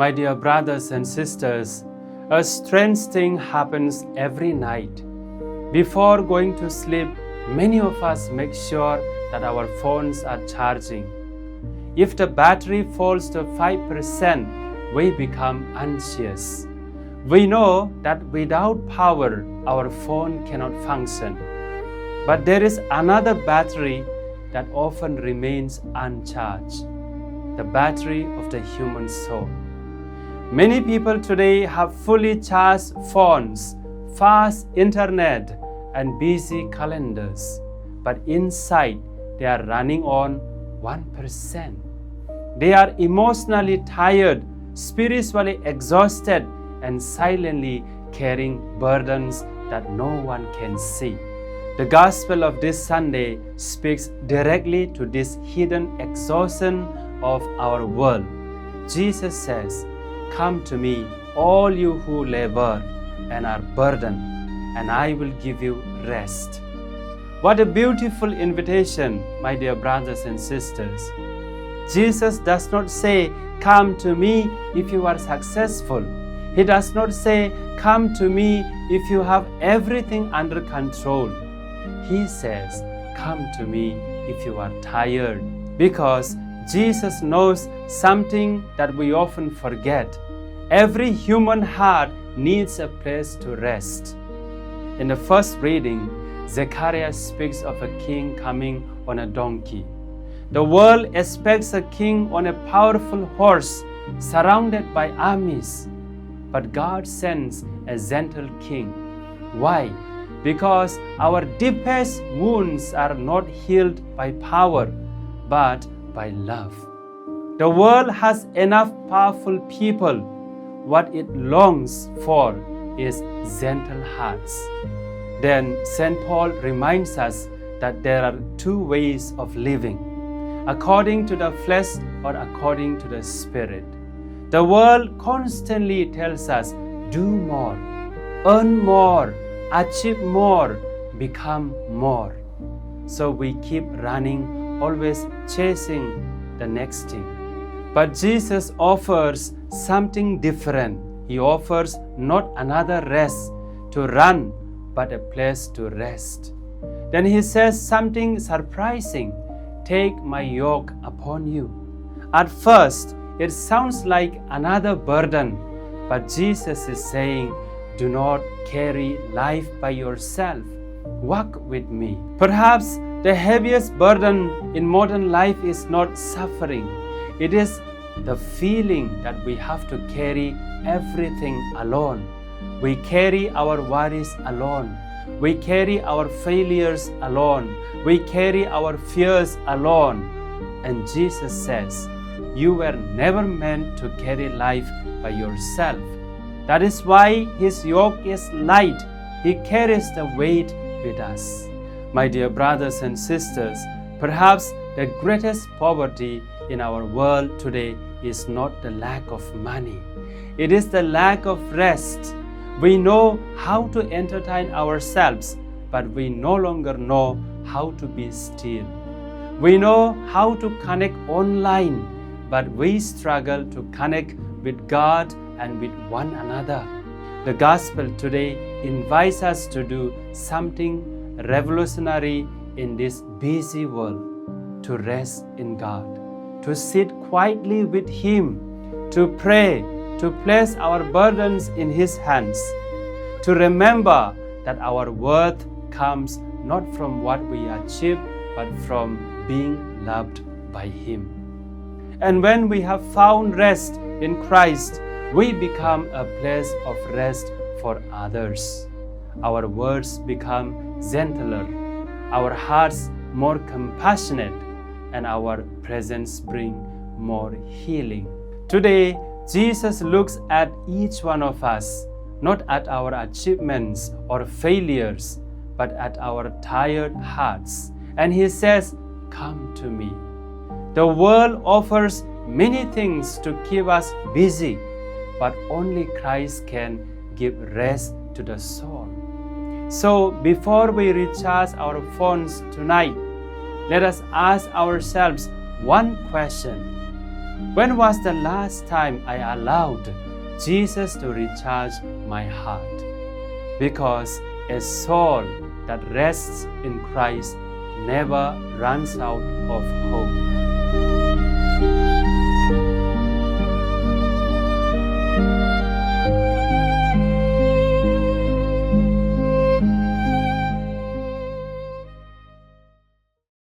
My dear brothers and sisters, a strange thing happens every night. Before going to sleep, many of us make sure that our phones are charging. If the battery falls to 5%, we become anxious. We know that without power, our phone cannot function. But there is another battery that often remains uncharged, the battery of the human soul. Many people today have fully charged phones, fast internet, and busy calendars. But inside, they are running on 1%. They are emotionally tired, spiritually exhausted, and silently carrying burdens that no one can see. The gospel of this Sunday speaks directly to this hidden exhaustion of our world. Jesus says, "Come to me, all you who labor and are burdened, and I will give you rest." What a beautiful invitation, my dear brothers and sisters. Jesus does not say, "Come to me if you are successful." He does not say, "Come to me if you have everything under control." He says, "Come to me if you are tired," because Jesus knows something that we often forget. Every human heart needs a place to rest. In the first reading, Zechariah speaks of a king coming on a donkey. The world expects a king on a powerful horse surrounded by armies. But God sends a gentle king. Why? Because our deepest wounds are not healed by power, but by love. The world has enough powerful people. What it longs for is gentle hearts. Then St. Paul reminds us that there are two ways of living, according to the flesh or according to the Spirit. The world constantly tells us, do more, earn more, achieve more, become more. So we keep running, always chasing the next thing. But Jesus offers something different. He offers not another rest to run, but a place to rest. Then he says something surprising. "Take my yoke upon you." At first, it sounds like another burden, but Jesus is saying, "Do not carry life by yourself. Walk with me." Perhaps the heaviest burden in modern life is not suffering. It is the feeling that we have to carry everything alone. We carry our worries alone. We carry our failures alone. We carry our fears alone. And Jesus says, "You were never meant to carry life by yourself." That is why His yoke is light. He carries the weight with us. My dear brothers and sisters, perhaps the greatest poverty in our world today is not the lack of money. It is the lack of rest. We know how to entertain ourselves, but we no longer know how to be still. We know how to connect online, but we struggle to connect with God and with one another. The gospel today invites us to do something revolutionary in this busy world, to rest in God, to sit quietly with Him, to pray, to place our burdens in His hands, to remember that our worth comes not from what we achieve, but from being loved by Him. And when we have found rest in Christ, we become a place of rest for others. Our words become gentler, our hearts more compassionate, and our presence bring more healing. Today, Jesus looks at each one of us, not at our achievements or failures, but at our tired hearts. And He says, "Come to me." The world offers many things to keep us busy, but only Christ can give rest to the soul. So before we recharge our phones tonight, let us ask ourselves one question. When was the last time I allowed Jesus to recharge my heart? Because a soul that rests in Christ never runs out of hope.